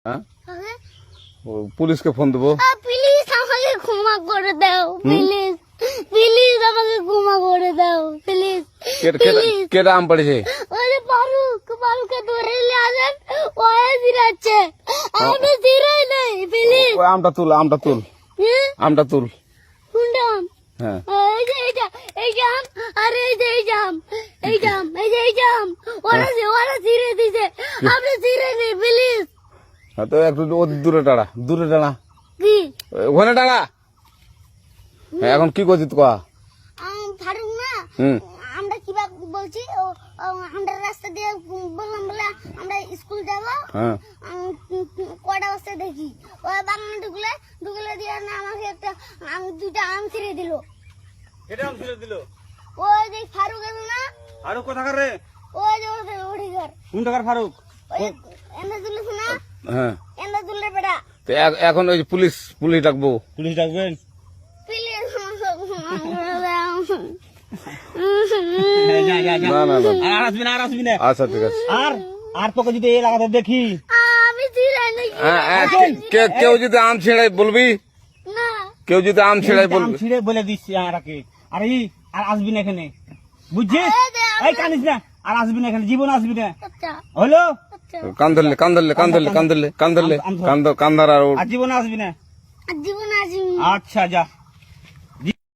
হ্যাঁ পুলিশকে ফোন দেবো। প্লিজ আমাকে ক্ষমা করে দাও, প্লিজ প্লিজ আমাকে ক্ষমা করে দাও, প্লিজ। কেটা আম পড়েছে? ওই যে ফারুককে ধরে নিয়ে আসেন, ও জিরাচ্ছে, আমি জিরাই নাই, প্লিজ। ওই আমটা তুল আমটা তুল। কোনটা আম? হ্যাঁ এই যে এই জাম, আরে এই যে এই জাম, ওরা জিরে দিছে, আপনি জিরে নেই, প্লিজ। তো একটু দূরে দাঁড়া কি ওখানে দাঁড়া। এখন কি করছিস কয়া? ফারুক না, আমরা কিভাবে বলছি, আমরা রাস্তা দিয়ে বললাম বলে আমরা স্কুল যাবো, কটা বস্তা দেখি ওই বাগানে ঢুকলে দিয়ে না আমাকে দুইটা আম ছিঁড়ে দিল। ওই যে ফারুক আছে না, ফারুক কোথাকার রে? ওই যে ওঠি ঘর, কোন টাকার ফারুক? এনে তুলিস না, হ্যাঁ এনে তুললে বেটা। তো এখন ওই যে পুলিশ ডাকবো। পুলিশ ডাকবেন? প্লিজ না আর আসবি না। আচ্ছা ঠিক আছে। আর তোকে যদি এই লাগাতে দেখি, আমি জিরাই নাই কেউ যদি আম ছেড়াই বলবি, না। কেউ যদি আম ছেড়াই আম বলবি। ছিঁড়ে বলে দিচ্ছি আরাকে, আর আসবি না এখানে, বুঝছিস? এই কানিস না, আর আসবি না এখানে, জীবন আসবি না, আচ্ছা হলো? আচ্ছা, কান ধরলে কান্দার আর আর জীবন আসবি না। জীবন আজ আচ্ছা যা।